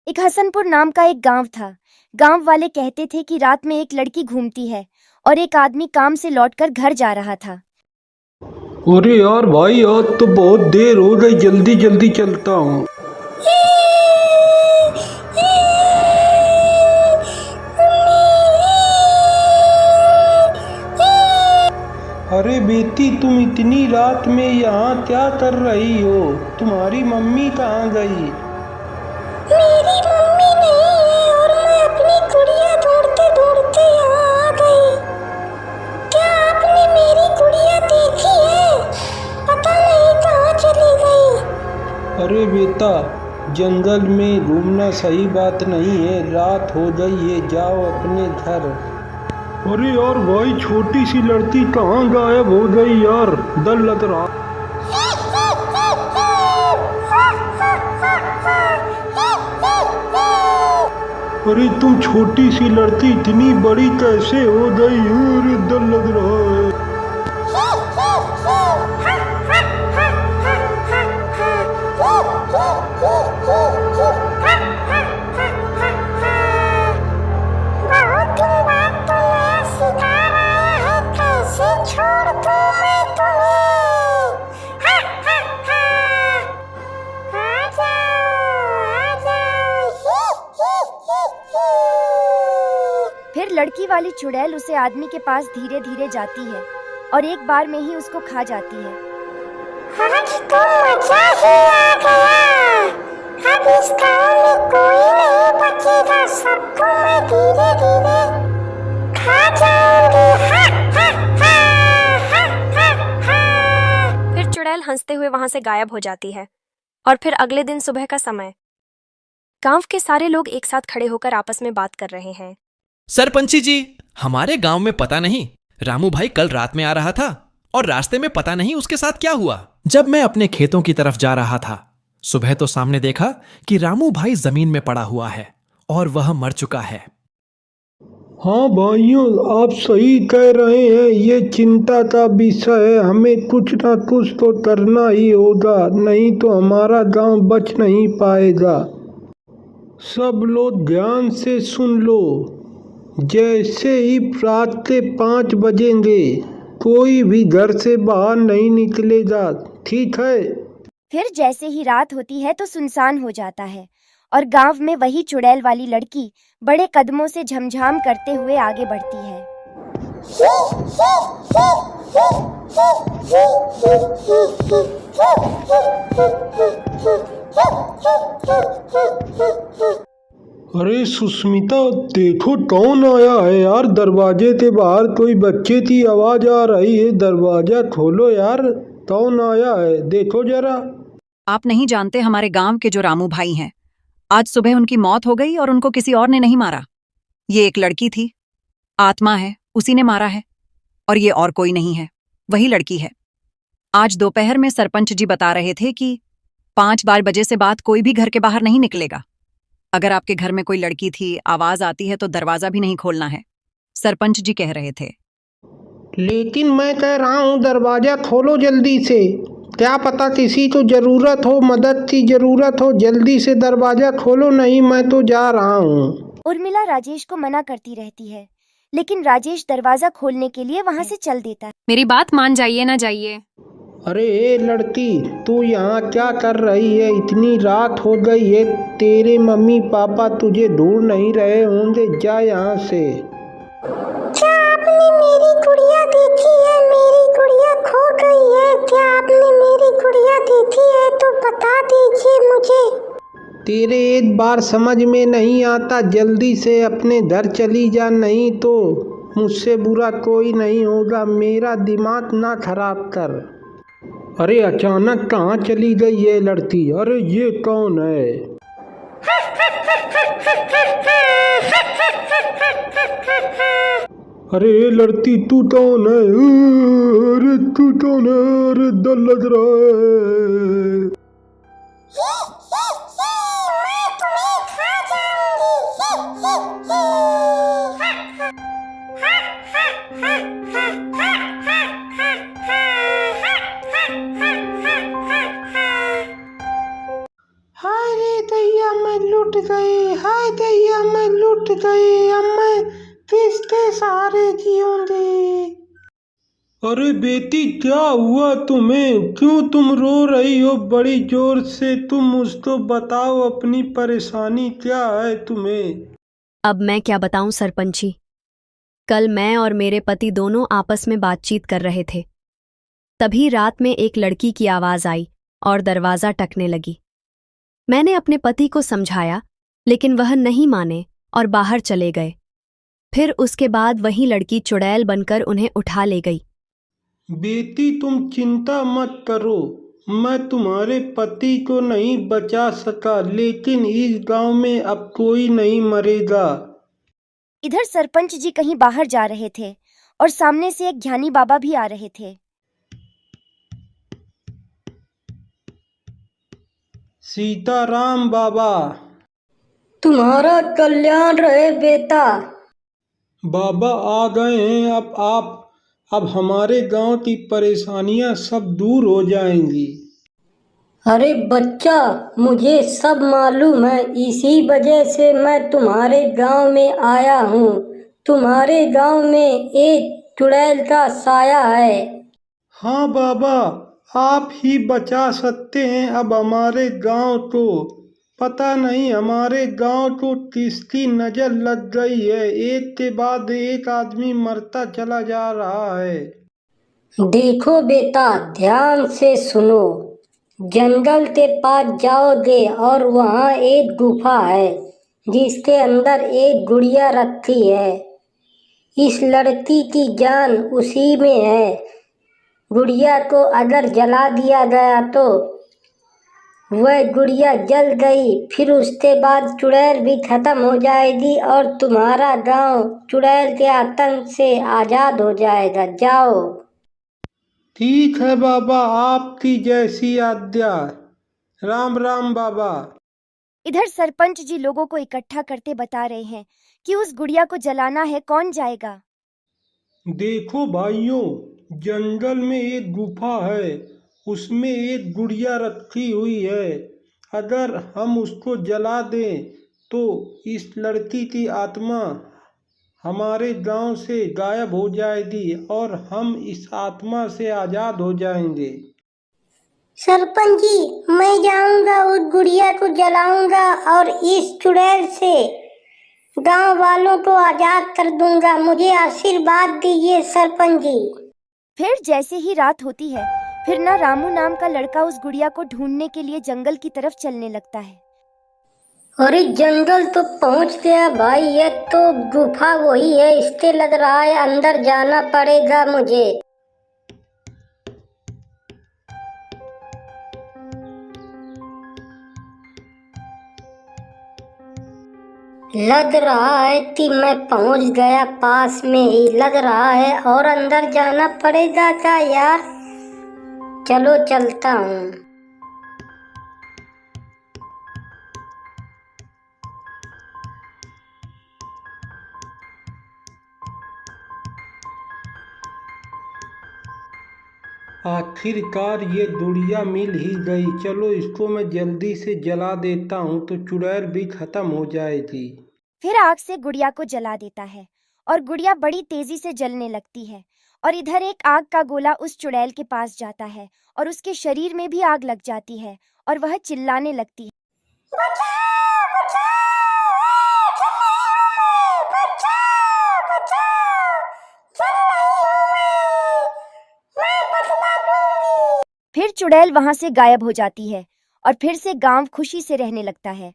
एक हसनपुर नाम का एक गांव था। गांव वाले कहते थे कि रात में एक लड़की घूमती है और एक आदमी काम से लौटकर घर जा रहा था। अरे यार भाई, आज तो बहुत देर हो गई, जल्दी जल्दी चलता हूँ। अरे बेटी, तुम इतनी रात में यहाँ क्या कर रही हो? तुम्हारी मम्मी कहाँ गई? मेरी मम्मी नहीं है और मैं अपनी गुड़िया ढूंढते ढूंढते यहाँ आ गई। क्या आपने मेरी गुड़िया देखी है? पता नहीं कहाँ चली गई। अरे बेटा, जंगल में घूमना सही बात नहीं है, रात हो गई है, जाओ अपने घर। अरे यार भाई, छोटी सी लड़की कहाँ गायब हो गई यार, डर लग रहा। अरे तुम छोटी सी लड़की इतनी बड़ी कैसे हो गई? अरे डर लग रहा है। फिर लड़की वाली चुड़ैल उसे आदमी के पास धीरे धीरे जाती है और एक बार में ही उसको खा जाती है। आज तो मजा ही आ गया। अब इस गांव में कोई नहीं बचेगा, सबको मैं धीरे धीरे खा जाऊंगी। फिर चुड़ैल हंसते हुए वहां से गायब हो जाती है। और फिर अगले दिन सुबह का समय, गांव के सारे लोग एक साथ खड़े होकर आपस में बात कर रहे हैं। सरपंची जी, हमारे गांव में पता नहीं रामू भाई कल रात में आ रहा था और रास्ते में पता नहीं उसके साथ क्या हुआ। जब मैं अपने खेतों की तरफ जा रहा था, सुबह तो सामने देखा कि रामू भाई जमीन में पड़ा हुआ है और वह मर चुका है। हाँ भाइयों, आप सही कह रहे हैं, ये चिंता का विषय है। हमें कुछ ना कुछ तो करना ही होगा, नहीं तो हमारा गांव बच नहीं पाएगा। सब लोग ध्यान से सुन लो। जैसे ही रात के 5 बजेंगे, कोई भी घर से बाहर नहीं निकलेगा, ठीक है? फिर जैसे ही रात होती है तो सुनसान हो जाता है और गांव में वही चुड़ैल वाली लड़की बड़े कदमों से झमझाम करते हुए आगे बढ़ती है। अरे सुष्मिता, देखो कौन आया है यार, दरवाजे के बाहर कोई बच्चे की आवाज आ रही है, दरवाजा खोलो यार। कौन आया है, देखो जरा। आप नहीं जानते हमारे गांव के जो रामू भाई हैं, आज सुबह उनकी मौत हो गई और उनको किसी और ने नहीं मारा। ये एक लड़की थी, आत्मा है, उसी ने मारा है। और ये और कोई नहीं है, वही लड़की है। आज दोपहर में सरपंच जी बता रहे थे कि 5 बजे से बाद कोई भी घर के बाहर नहीं निकलेगा। अगर आपके घर में कोई लड़की थी, आवाज आती है तो दरवाजा भी नहीं खोलना है, सरपंच जी कह रहे थे। लेकिन मैं कह रहा हूँ दरवाजा खोलो जल्दी से, क्या पता किसी को जरूरत हो, मदद की जरूरत हो, जल्दी से दरवाजा खोलो, नहीं मैं तो जा रहा हूँ। उर्मिला राजेश को मना करती रहती है, लेकिन राजेश दरवाजा खोलने के लिए वहां से चल देता है। मेरी बात मान जाइए ना जाइए। अरे ए लड़की, तू यहाँ क्या कर रही है? इतनी रात हो गई है, तेरे मम्मी पापा तुझे ढूंढ नहीं रहे होंगे, जा यहाँ से। क्या आपने मेरी गुड़िया देखी है? मेरी गुड़िया खो गई है। क्या आपने मेरी गुड़िया देखी है तो बता दीजिए मुझे। तेरे एक बार समझ में नहीं आता, जल्दी से अपने घर चली जा, नहीं तो मुझसे बुरा कोई नहीं होगा। मेरा दिमाग ना खराब कर। अरे अचानक कहाँ चली गई ये लड़की? अरे ये कौन है? अरे ये लड़की तू कौन है? अरे तू कौन है? अरे डर लग रहा है। मैं तुम्हें खा जाऊंगी। हाय रे दैया, मैं लुट गई। हाय दैया मैं लुट गई, अब मैं किसके सहारे जीऊंगी। अरे बेटी क्या हुआ तुम्हें, क्यों तुम रो रही हो बड़ी जोर से? तुम मुझको बताओ अपनी परेशानी क्या है तुम्हें। अब मैं क्या बताऊं सरपंच जी। कल मैं और मेरे पति दोनों आपस में बातचीत कर रहे थे। तभी रात में एक लड़की की आवाज आई और दरवाजा टकने लगी। मैंने अपने पति को समझाया, लेकिन वह नहीं माने और बाहर चले गए। फिर उसके बाद वही लड़की चुड़ैल बनकर उन्हें उठा ले गई। बेटी तुम चिंता मत करो, मैं तुम्हारे पति को नहीं बचा सका, लेकिन इस गांव में अब कोई नहीं मरेगा। इधर सरपंच जी कहीं बाहर जा रहे थे और सामने से एक ज्ञानी बाबा भी आ रहे थे। सीताराम बाबा। तुम्हारा कल्याण रहे बेटा। बाबा आ गए हैं, अब हमारे गांव की परेशानियां सब दूर हो जाएंगी। अरे बच्चा, मुझे सब मालूम है, इसी वजह से मैं तुम्हारे गांव में आया हूँ। तुम्हारे गांव में एक चुड़ैल का साया है। हाँ बाबा, आप ही बचा सकते हैं अब हमारे गांव को। पता नहीं हमारे गांव को किसकी नजर लग गई है, एक के बाद एक आदमी मरता चला जा रहा है। देखो बेटा, ध्यान से सुनो। जंगल के पास जाओगे और वहाँ एक गुफा है जिसके अंदर एक गुड़िया रखी है। इस लड़की की जान उसी में है। गुड़िया को अगर जला दिया गया तो वह गुड़िया जल गई, फिर उसके बाद चुड़ैल भी खत्म हो जाएगी और तुम्हारा गांव चुड़ैल के आतंक से आजाद हो जाएगा। जाओ। ठीक है बाबा, आपकी जैसी आज्ञा। राम राम बाबा। इधर सरपंच जी लोगों को इकट्ठा करते बता रहे हैं कि उस गुड़िया को जलाना है, कौन जाएगा। देखो भाइयों, जंगल में एक गुफा है, उसमें एक गुड़िया रखी हुई है। अगर हम उसको जला दें तो इस लड़की की आत्मा हमारे गांव से गायब हो जाएगी और हम इस आत्मा से आजाद हो जाएंगे। सरपंच जी, मैं जाऊंगा, उस गुड़िया को जलाऊंगा और इस चुड़ैल से गांव वालों को आजाद कर दूंगा। मुझे आशीर्वाद दीजिए सरपंच जी। फिर जैसे ही रात होती है, फिर ना रामू नाम का लड़का उस गुड़िया को ढूंढने के लिए जंगल की तरफ चलने लगता है। अरे जंगल तो पहुंच गया भाई, ये तो गुफा वही है, इसके लग रहा है अंदर जाना पड़ेगा मुझे। लग रहा है कि मैं पहुंच गया, पास में ही लग रहा है। और अंदर जाना पड़ेगा क्या यार? चलो चलता हूँ। आखिरकार ये गुड़िया मिल ही गई। चलो इसको मैं जल्दी से जला देता हूँ तो चुड़ैल भी खत्म हो जाएगी। फिर आग से गुड़िया को जला देता है और गुड़िया बड़ी तेजी से जलने लगती है। और इधर एक आग का गोला उस चुड़ैल के पास जाता है और उसके शरीर में भी आग लग जाती है और वह चिल्लाने लगती है। फिर चुड़ैल वहां से गायब हो जाती है और फिर से गांव खुशी से रहने लगता है।